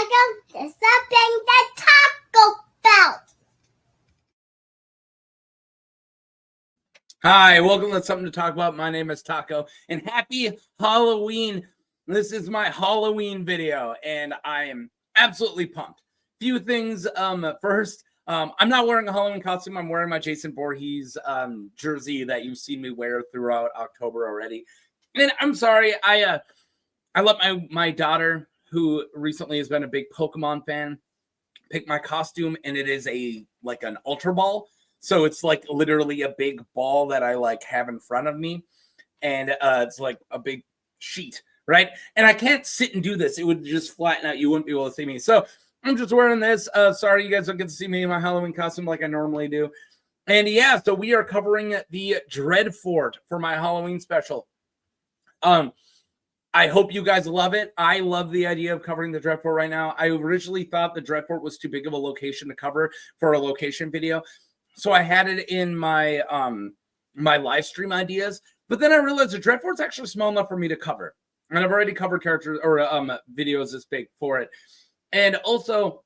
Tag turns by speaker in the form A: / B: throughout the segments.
A: welcome to Something to Talk About.
B: Hi, welcome to Something to Talk About. My name is Taco, and happy Halloween. This is my Halloween video, and I am absolutely pumped. Few things. First, I'm not wearing a Halloween costume. I'm wearing my Jason Voorhees jersey that you've seen me wear throughout October already. And I'm sorry, I let my daughter, who recently has been a big Pokemon fan, pick my costume, and it is like an Ultra Ball. So it's like literally a big ball that I like have in front of me, and it's like a big sheet, right? And I can't sit and do this; it would just flatten out. You wouldn't be able to see me. So I'm just wearing this. Sorry, you guys don't get to see me in my Halloween costume like I normally do. And yeah, so we are covering the Dreadfort for my Halloween special. I hope you guys love it. I love the idea of covering the Dreadfort right now. I originally thought the Dreadfort was too big of a location to cover for a location video, so I had it in my my live stream ideas. But then I realized the Dreadfort's actually small enough for me to cover, and I've already covered characters or videos this big for it, and also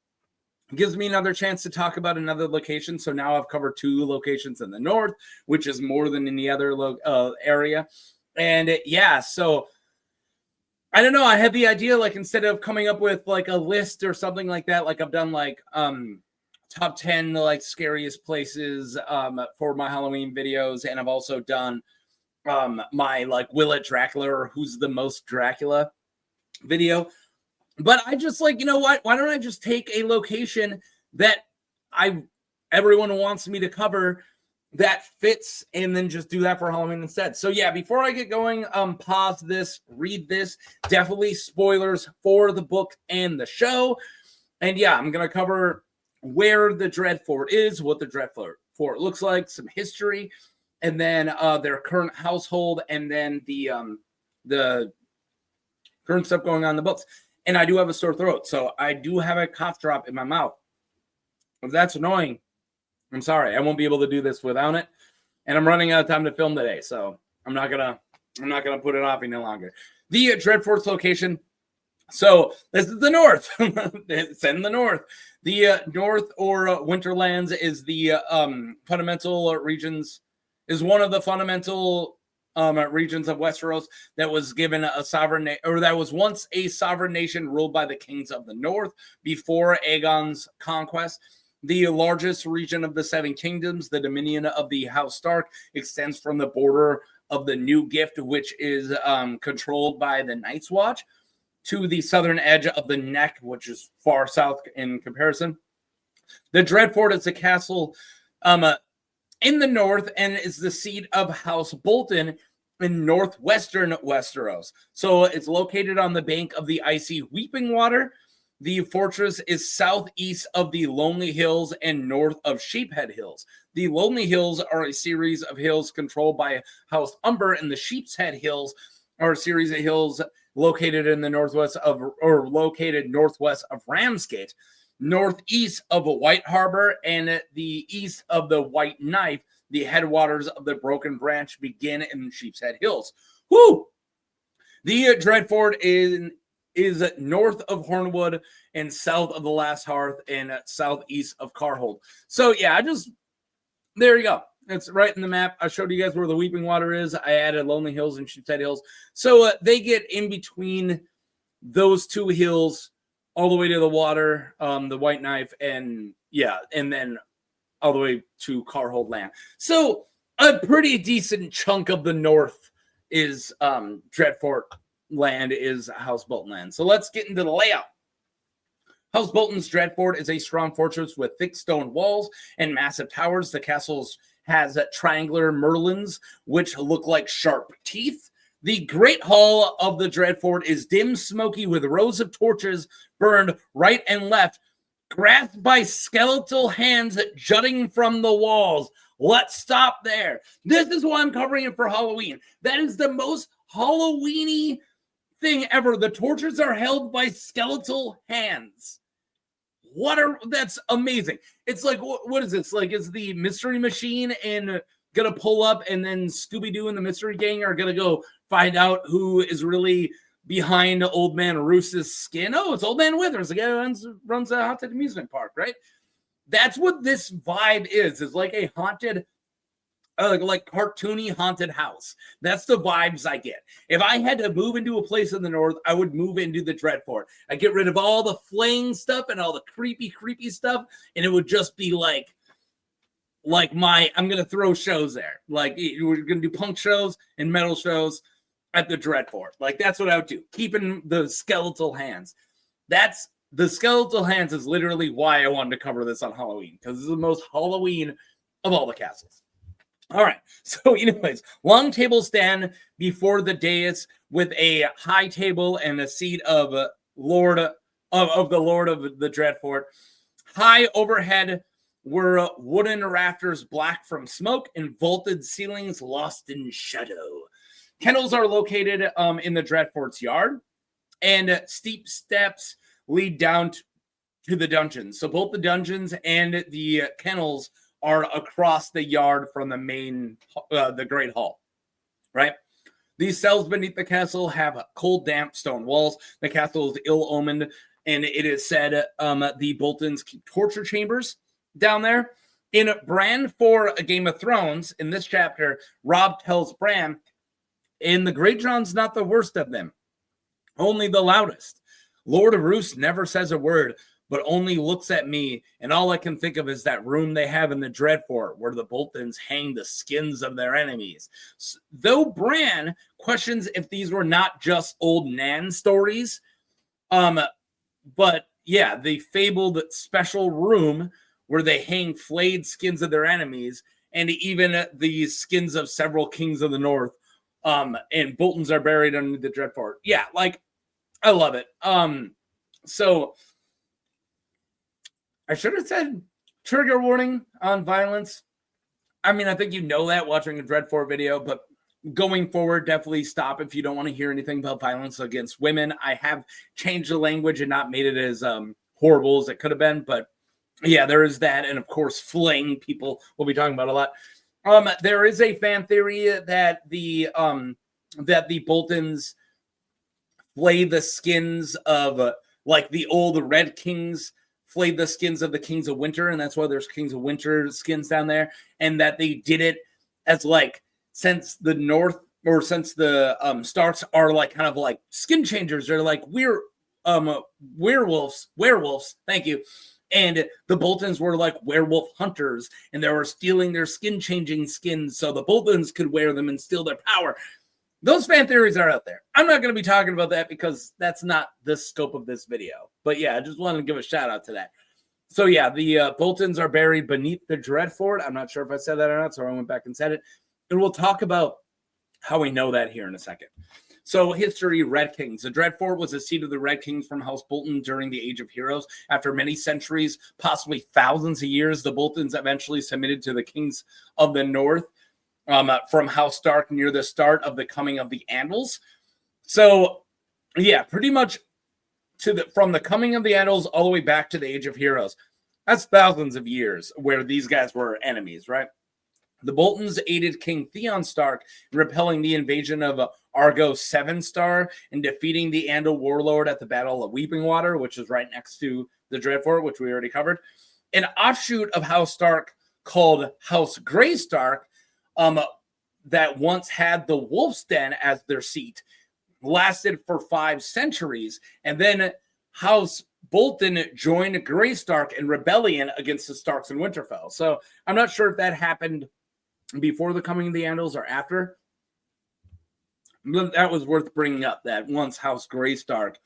B: gives me another chance to talk about another location. So now I've covered 2 locations in the north, which is more than any other area, and yeah, so. I don't know. I had the idea, like, instead of coming up with like a list or something like that, like I've done like top 10 like scariest places for my Halloween videos, and I've also done my like Will It Dracula or Who's the Most Dracula video. But I just like, you know what? Why don't I just take a location that everyone wants me to cover that fits, and then just do that for Halloween instead. So yeah, before I get going, pause this, read this. Definitely spoilers for the book and the show. And yeah, I'm gonna cover where the Dreadfort is, what the Dreadfort looks like, some history, and then their current household, and then the current stuff going on in the books. And I do have a sore throat, so I do have a cough drop in my mouth. If that's annoying, I'm sorry. I won't be able to do this without it. And I'm running out of time to film today, so I'm not gonna put it off any longer. The Dreadfort's location. So this is the north. It's in the north. The north or Winterlands is the fundamental regions, is one of the fundamental regions of Westeros that was given a sovereign, or that was once a sovereign nation ruled by the kings of the north before Aegon's conquest. The largest region of the 7 kingdoms, the dominion of the House Stark, extends from the border of the New Gift, which is controlled by the Night's Watch, to the southern edge of the Neck, which is far south in comparison. The Dreadfort is a castle in the north, and is the seat of House Bolton in northwestern Westeros. So it's located on the bank of the icy Weeping Water. The fortress is southeast of the Lonely Hills and north of Sheepshead Hills. The Lonely Hills are a series of hills controlled by House Umber, and the Sheepshead Hills are a series of hills located in the northwest of Ramsgate, northeast of White Harbor, and the east of the White Knife. The headwaters of the Broken Branch begin in Sheepshead Hills. Whoo! The Dreadfort is north of Hornwood and south of the Last Hearth and southeast of Karhold. So yeah, there you go. It's right in the map. I showed you guys where the Weeping Water is. I added Lonely Hills and Sheepshead Hills. So they get in between those 2 hills all the way to the water, the White Knife, and yeah, and then all the way to Karhold land. So a pretty decent chunk of the north is Dreadfort land, is House Bolton land. So let's get into the layout. House Bolton's Dreadfort is a strong fortress with thick stone walls and massive towers. The castle has triangular merlins, which look like sharp teeth. The Great Hall of the Dreadfort is dim, smoky, with rows of torches burned right and left, grasped by skeletal hands jutting from the walls. Let's stop there. This is why I'm covering it for Halloween. That is the most Halloween-y thing ever. The torches are held by skeletal hands. That's amazing. It's like, what is this? Like, is the Mystery Machine and gonna pull up, and then Scooby-Doo and the Mystery Gang are gonna go find out who is really behind Old Man Roose's skin. Oh, it's Old Man Withers, the guy who runs a haunted amusement park, right? That's what this vibe is like a haunted, like cartoony haunted house. That's the vibes I get. If I had to move into a place in the north, I would move into the Dreadfort. I'd get rid of all the flaying stuff and all the creepy stuff, and it would just be like I'm going to throw shows there. Like, we're going to do punk shows and metal shows at the Dreadfort. Like, that's what I would do. Keeping the skeletal hands. The skeletal hands is literally why I wanted to cover this on Halloween, because it's the most Halloween of all the castles. All right. So anyways, long table stand before the dais with a high table and a seat of the Lord of the Dreadfort. High overhead were wooden rafters black from smoke and vaulted ceilings lost in shadow. Kennels are located in the Dreadfort's yard, and steep steps lead down to the dungeons. So both the dungeons and the kennels are across the yard from the main, the Great Hall, right? These cells beneath the castle have cold, damp stone walls. The castle is ill-omened, and it is said the Boltons keep torture chambers down there. In Bran for A Game of Thrones, in this chapter, Robb tells Bran, and the Great John's not the worst of them, only the loudest. Lord of Roose never says a word, but only looks at me, and all I can think of is that room they have in the Dreadfort where the Boltons hang the skins of their enemies. Though Bran questions if these were not just old Nan stories, but yeah, the fabled special room where they hang flayed skins of their enemies, and even the skins of several kings of the north, and Boltons are buried under the Dreadfort. Yeah, like, I love it. So I should have said trigger warning on violence. I mean, I think you know that watching a Dreadfort video, but going forward, definitely stop if you don't want to hear anything about violence against women. I have changed the language and not made it as horrible as it could have been, but yeah, there is that. And of course, flaying people we'll be talking about a lot. There is a fan theory that the Boltons flay the skins of like the old Red Kings flayed the skins of the Kings of Winter, and that's why there's Kings of Winter skins down there, and that they did it as like, since the North, or since the Starks are like kind of like skin changers, they're like werewolves, thank you. And the Boltons were like werewolf hunters, and they were stealing their skin-changing skins so the Boltons could wear them and steal their power. Those fan theories are out there. I'm not going to be talking about that because that's not the scope of this video. But yeah, I just wanted to give a shout out to that. So yeah, the Boltons are buried beneath the Dreadfort. I'm not sure if I said that or not, so I went back and said it. And we'll talk about how we know that here in a second. So history, Red Kings. The Dreadfort was a seat of the Red Kings from House Bolton during the Age of Heroes. After many centuries, possibly thousands of years, the Boltons eventually submitted to the Kings of the North from House Stark near the start of the coming of the Andals. So yeah, pretty much from the coming of the Andals all the way back to the Age of Heroes. That's thousands of years where these guys were enemies, right? The Boltons aided King Theon Stark in repelling the invasion of Argo 7-Star and defeating the Andal warlord at the Battle of Weeping Water, which is right next to the Dreadfort, which we already covered. An offshoot of House Stark called House Grey Stark, that once had the Wolf's Den as their seat, lasted for 5 centuries, and then House Bolton joined Grey Stark in rebellion against the Starks in Winterfell. So I'm not sure if that happened before the coming of the Andals or after. But that was worth bringing up, that once House Grey Stark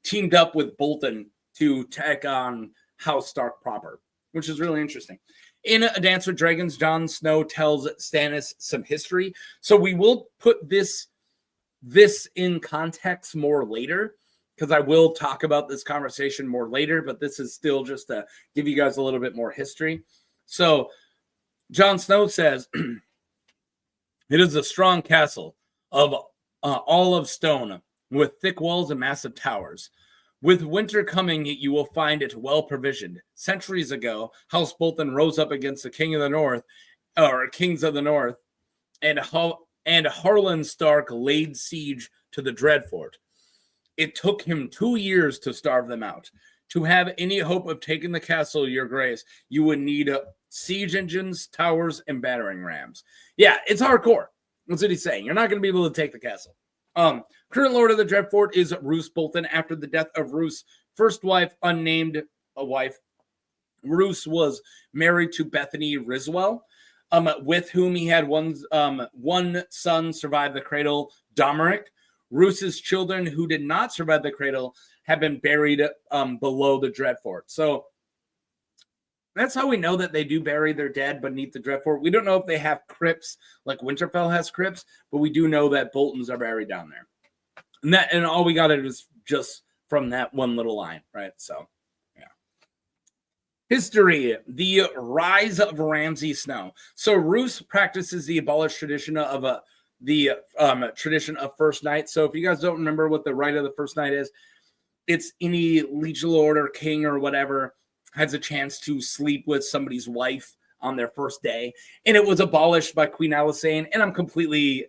B: teamed up with Bolton to take on House Stark proper, which is really interesting. In A Dance with Dragons, Jon Snow tells Stannis some history. So we will put this in context more later, because I will talk about this conversation more later, but this is still just to give you guys a little bit more history. So Jon Snow says, it is a strong castle of all of stone with thick walls and massive towers. With winter coming, you will find it well provisioned. Centuries ago, House Bolton rose up against the King of the North, or Kings of the North, and Harlan Stark laid siege to the Dreadfort. It took him 2 years to starve them out. To have any hope of taking the castle, your grace, you would need siege engines, towers, and battering rams. Yeah, it's hardcore. That's what he's saying. You're not going to be able to take the castle. Current Lord of the Dreadfort is Roose Bolton. After the death of Roose, first wife, unnamed a wife, Roose was married to Bethany Riswell, with whom he had one son survive the cradle, Domeric. Roose's children who did not survive the cradle have been buried below the Dreadfort. So that's how we know that they do bury their dead beneath the Dreadfort. We don't know if they have crypts like Winterfell has crypts, but we do know that Boltons are buried down there. And all we got is just from that one little line, right? So, yeah. History, the rise of Ramsay Snow. So Roose practices the abolished tradition of tradition of first night. So if you guys don't remember what the rite of the first night is, it's any liege lord or king or whatever has a chance to sleep with somebody's wife on their first day. And it was abolished by Queen Alysanne, and I'm completely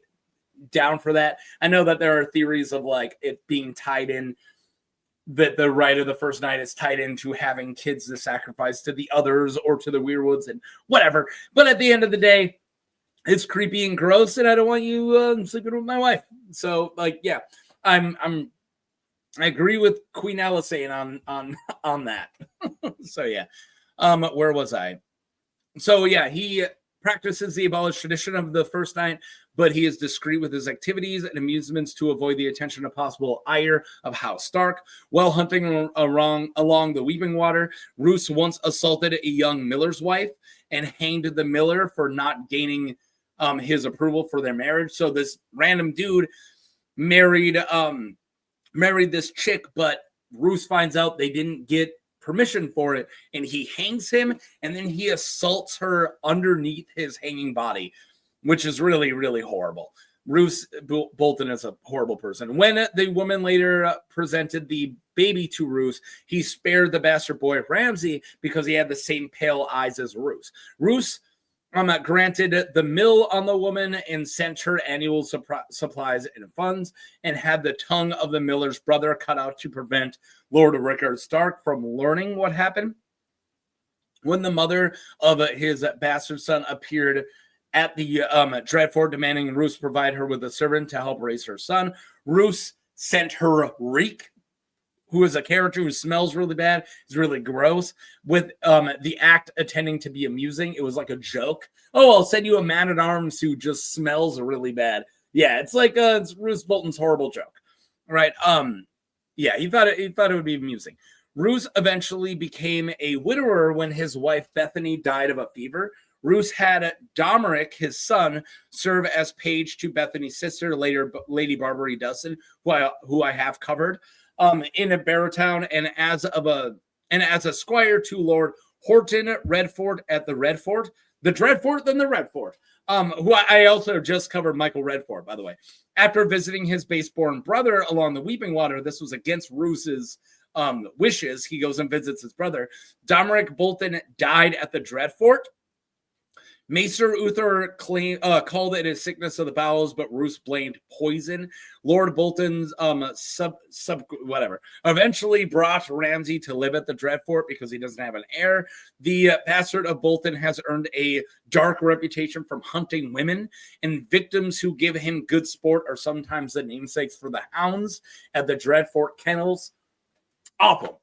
B: down for that. I know that there are theories of like it being tied in, that the rite of the first night is tied into having kids to sacrifice to the others or to the Weirwoods and whatever. But at the end of the day, it's creepy and gross, and I don't want you sleeping with my wife. So, like, yeah, I agree with Queen Alysanne on that. So, yeah. Where was I? So, yeah, he practices the abolished tradition of the first night, but he is discreet with his activities and amusements to avoid the attention of possible ire of House Stark. While hunting along the Weeping Water, Roose once assaulted a young miller's wife and hanged the miller for not gaining his approval for their marriage. So this random dude married this chick, but Roose finds out they didn't get permission for it, and he hangs him, and then he assaults her underneath his hanging body, which is really, really horrible. Roose Bolton is a horrible person. When the woman later presented the baby to Roose, he spared the bastard boy Ramsay because he had the same pale eyes as Roose. Roose granted the mill on the woman and sent her annual supplies and funds, and had the tongue of the miller's brother cut out to prevent Lord Rickard Stark from learning what happened. When the mother of his bastard son appeared at the Dreadfort, demanding Roose provide her with a servant to help raise her son, Roose sent her Reek, who is a character who smells really bad, is really gross, with the act attending to be amusing. It was like a joke. Oh, I'll send you a man-at-arms who just smells really bad. Yeah, it's like it's Roose Bolton's horrible joke, right? Yeah, he thought it would be amusing. Roose eventually became a widower when his wife Bethany died of a fever. Roose had Domeric, his son, serve as page to Bethany's sister, later Lady Barbary Dustin, who I have covered. In a Barrowtown, and as a squire to Lord Horton Redfort at the Redfort, the Dreadfort, then the Redfort, who I also just covered Michael Redfort, by the way. After visiting his base-born brother along the Weeping Water, this was against Roose's wishes. He goes and visits his brother. Domeric Bolton died at the Dreadfort. Maester Uther called it a sickness of the bowels, but Roose blamed poison. Lord Bolton's eventually brought Ramsay to live at the Dreadfort because he doesn't have an heir. The bastard of Bolton has earned a dark reputation from hunting women, and victims who give him good sport are sometimes the namesakes for the hounds at the Dreadfort kennels. Awful.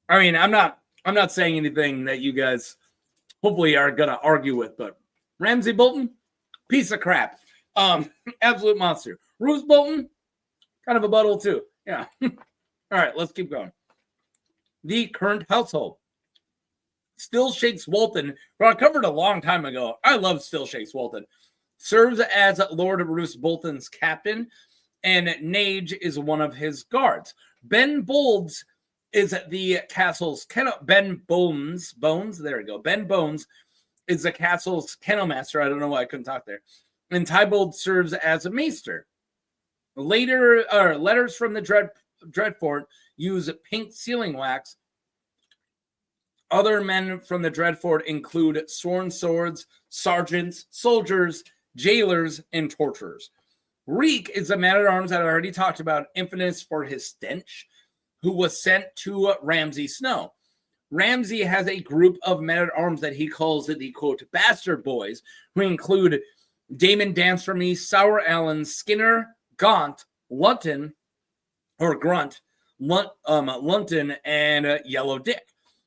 B: I mean, I'm not saying anything that you guys hopefully are going to argue with, but Ramsay Bolton, piece of crap. Absolute monster. Roose Bolton, kind of a butthole too. Yeah. All right, let's keep going. The current household. Still Shakes Walton, who I covered a long time ago. I love Still Shakes Walton. Serves as Lord Roose Bolton's captain, and Nage is one of his guards. Ben Bolds is the castle's kennel. Ben Bones, there we go. Ben Bones is the castle's kennel master. I don't know why I couldn't talk there. And Tybalt serves as a maester. Later, letters from the Dreadfort use pink sealing wax. Other men from the Dreadfort include sworn swords, sergeants, soldiers, jailers, and torturers. Reek is the man-at-arms that I already talked about, infamous for his stench, who was sent to Ramsay Snow. Ramsay has a group of men-at-arms that he calls the, quote, bastard boys, who include Damon Dansformy, Sour Allen, Skinner, Gaunt, Lunton, and Yellow Dick.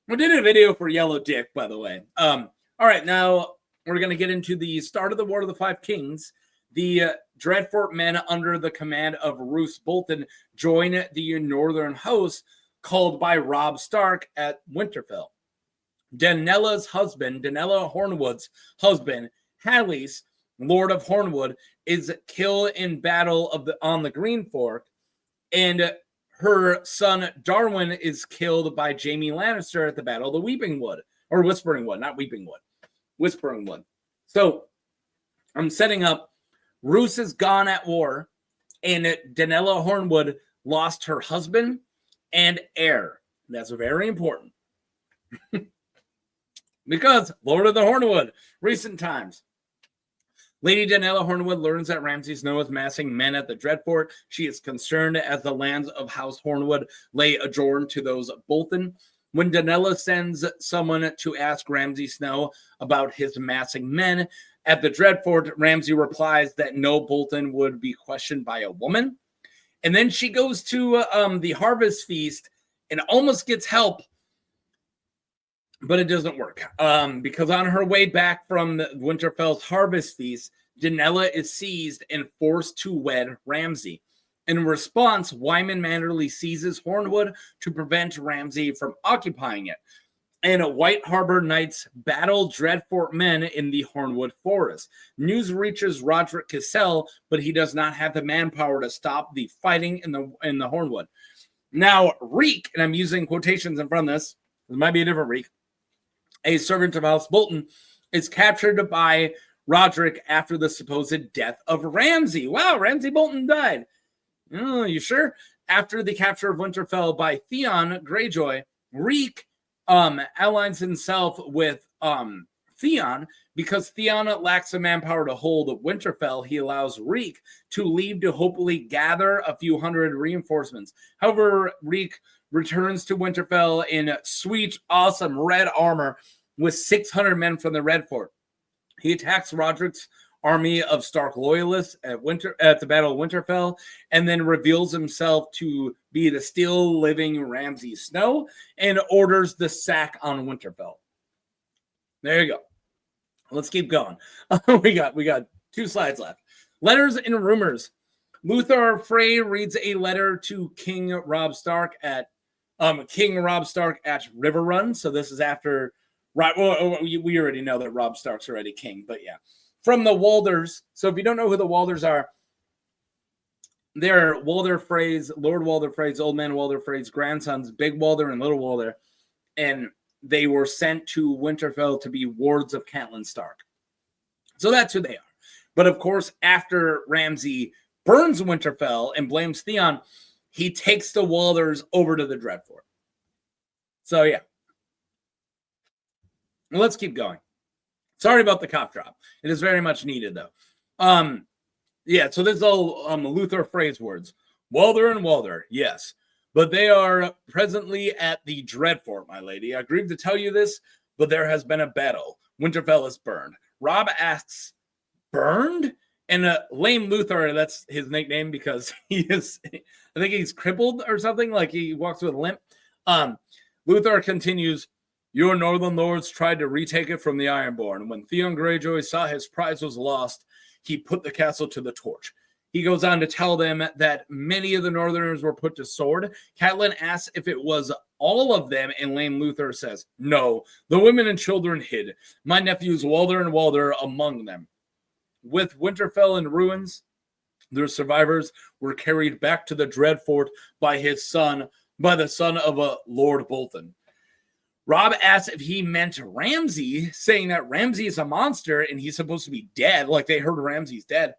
B: We did a video for Yellow Dick, by the way. All right, now we're going to get into the start of the War of the Five Kings. The Dreadfort men under the command of Roose Bolton join the northern host called by Robb Stark at Winterfell. Danella Hornwood's husband, Hallis, Lord of Hornwood, is killed in battle on the Green Fork, and her son Darwin is killed by Jaime Lannister at the Battle of the Weeping Wood, or Whispering Wood, not Weeping Wood, Whispering Wood. So I'm setting up. Roose is gone at war, and Danella Hornwood lost her husband and heir. That's very important. Because Lord of the Hornwood, recent times. Lady Danella Hornwood learns that Ramsay Snow is massing men at the Dreadfort. She is concerned as the lands of House Hornwood lay adjourned to those of Bolton. When Danella sends someone to ask Ramsay Snow about his massing men at the Dreadfort, Ramsay replies that no Bolton would be questioned by a woman. And then she goes to the harvest feast and almost gets help, but it doesn't work. Because on her way back from the Winterfell's harvest feast, Danella is seized and forced to wed Ramsay. In response, Wyman Manderly seizes Hornwood to prevent Ramsay from occupying it. And White Harbor Knights battle Dreadfort men in the Hornwood Forest. News reaches Roderick Cassell, but he does not have the manpower to stop the fighting in the Hornwood. Now, Reek, and I'm using quotations in front of this, it might be a different Reek, a servant of House Bolton, is captured by Roderick after the supposed death of Ramsay. Wow, Ramsay Bolton died. Oh, you sure? After the capture of Winterfell by Theon Greyjoy, Reek aligns himself with Theon. Because Theon lacks the manpower to hold Winterfell, he allows Reek to leave to hopefully gather a few hundred reinforcements. However, Reek returns to Winterfell in sweet, awesome red armor with 600 men from the Red Fort. He attacks Roderick's army of Stark loyalists at the Battle of Winterfell, and then reveals himself to be the still living Ramsay Snow and orders the sack on Winterfell. There you go. Let's keep going. We got 2 slides left. Letters and rumors. Luther Frey reads a letter to King Robb Stark at River Run. So this is after, right? Well, we already know that Robb Stark's already king, but yeah. From the Walders. So if you don't know who the Walders are, they're Walder Frey's, Lord Walder Frey's, Old Man Walder Frey's grandsons, Big Walder and Little Walder. And they were sent to Winterfell to be wards of Catelyn Stark. So that's who they are. But of course, after Ramsay burns Winterfell and blames Theon, he takes the Walders over to the Dreadfort. So yeah. Let's keep going. Sorry about the cough drop. It is very much needed, though. Yeah, so this is all Luther Frey's words. Walder and Walder, yes. But they are presently at the Dreadfort, my lady. I grieve to tell you this, but there has been a battle. Winterfell is burned. Robb asks, burned? And Lame Luther, that's his nickname because he is, I think he's crippled or something, like he walks with a limp. Luther continues, your northern lords tried to retake it from the Ironborn. When Theon Greyjoy saw his prize was lost, he put the castle to the torch. He goes on to tell them that many of the northerners were put to sword. Catelyn asks if it was all of them, and Lame Luther says, no, the women and children hid. My nephews Walder and Walder among them. With Winterfell in ruins, their survivors were carried back to the Dreadfort by the son of Lord Bolton. Robb asks if he meant Ramsay, saying that Ramsay is a monster and he's supposed to be dead, like they heard Ramsay's dead.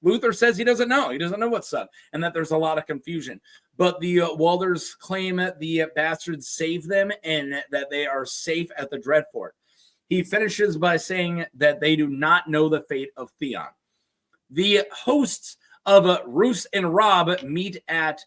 B: Luther says he doesn't know. He doesn't know what's up, and that there's a lot of confusion. But the Walders claim that the bastards saved them and that they are safe at the Dreadfort. He finishes by saying that they do not know the fate of Theon. The hosts of Roose and Robb meet at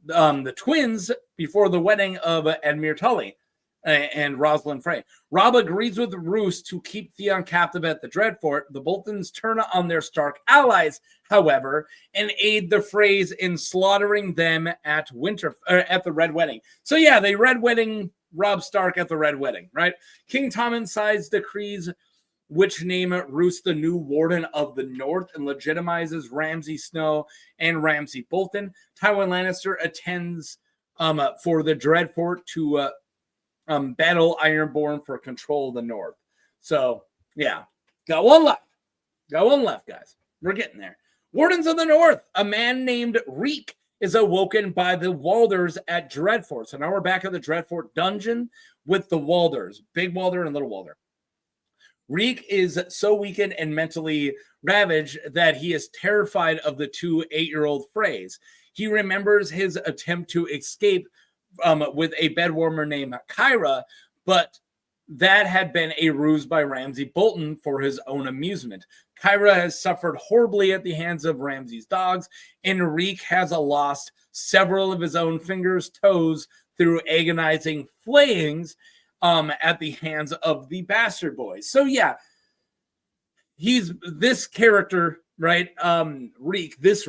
B: the twins before the wedding of Edmure Tully and Rosalind Frey. Robb agrees with Roose to keep Theon captive at the Dreadfort. The Boltons turn on their Stark allies, however, and aid the Freys in slaughtering them at the Red Wedding. So yeah, they Red Wedding Robb Stark at the Red Wedding, right? King Tommen signs decrees which name Roose the new Warden of the North and legitimizes Ramsay Snow and Ramsay Bolton. Tywin Lannister attends for the Dreadfort to battle Ironborn for control of the North. So, yeah. Got one left. Got one left, guys. We're getting there. Wardens of the North. A man named Reek is awoken by the Walders at Dreadfort. So now we're back at the Dreadfort dungeon with the Walders. Big Walder and Little Walder. Reek is so weakened and mentally ravaged that he is terrified of the two 8-year-old Freys. He remembers his attempt to escape with a bedwarmer named Kyra, but that had been a ruse by Ramsay Bolton for his own amusement. Kyra has suffered horribly at the hands of Ramsay's dogs, and Reek has lost several of his own fingers, toes, through agonizing flayings at the hands of the bastard boys. So yeah, he's this character, right? Reek, this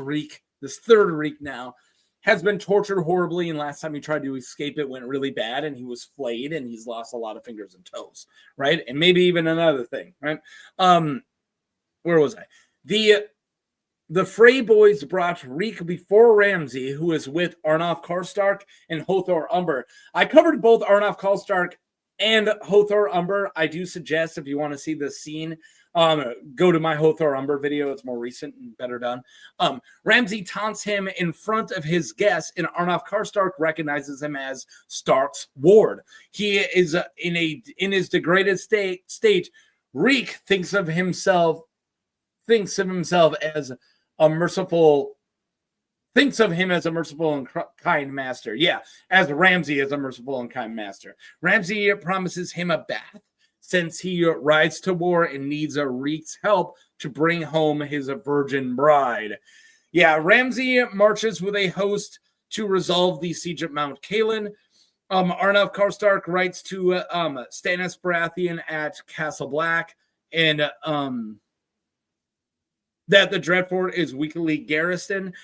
B: third Reek now, has been tortured horribly, and last time he tried to escape, it went really bad, and he was flayed, and he's lost a lot of fingers and toes, right? And maybe even another thing, right? Where was I? The Frey boys brought Reek before Ramsay, who is with Arnulf Karstark and Hothor Umber. I covered both Arnulf Karstark and Hothor Umber. I do suggest, if you want to see the scene, go to my Hothor Umber video. It's more recent and better done. Ramsay taunts him in front of his guests, and Arnulf Karstark recognizes him as Stark's ward. He is in his degraded state. Reek thinks of himself as a merciful. Thinks of him as a merciful and kind master. Yeah, as Ramsay is a merciful and kind master. Ramsay promises him a bath, since he rides to war and needs a Reek's help to bring home his virgin bride. Yeah, Ramsay marches with a host to resolve the siege at Mount Caelan. Arnulf Karstark writes to Stannis Baratheon at Castle Black, and that the Dreadfort is weakly garrisoned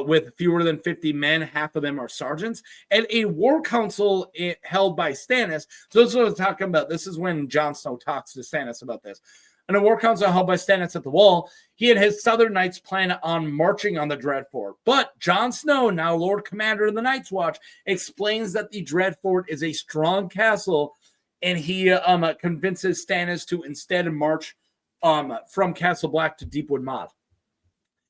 B: with fewer than 50 men. Half of them are sergeants. And a war council held by Stannis. So this is what I was talking about. This is when Jon Snow talks to Stannis about this. And a war council held by Stannis at the Wall. He and his Southern Knights plan on marching on the Dreadfort. But Jon Snow, now Lord Commander of the Night's Watch, explains that the Dreadfort is a strong castle, and he convinces Stannis to instead march from Castle Black to Deepwood Motte.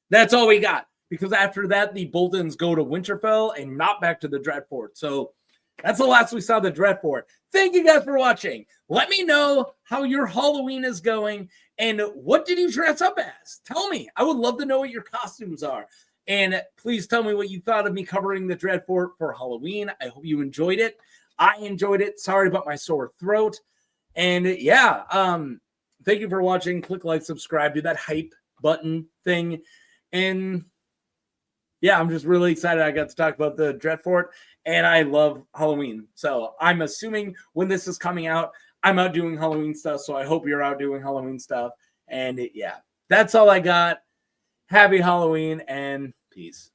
B: That's all we got, because after that, the Boltons go to Winterfell and not back to the Dreadfort. So that's the last we saw of the Dreadfort. Thank you guys for watching. Let me know how your Halloween is going, and what did you dress up as? Tell me. I would love to know what your costumes are. And please tell me what you thought of me covering the Dreadfort for Halloween. I hope you enjoyed it. I enjoyed it. Sorry about my sore throat. And yeah, thank you for watching. Click like, subscribe, do that hype button thing. And yeah, I'm just really excited I got to talk about the Dreadfort, and I love Halloween. So I'm assuming when this is coming out, I'm out doing Halloween stuff. So I hope you're out doing Halloween stuff. And yeah, that's all I got. Happy Halloween and peace.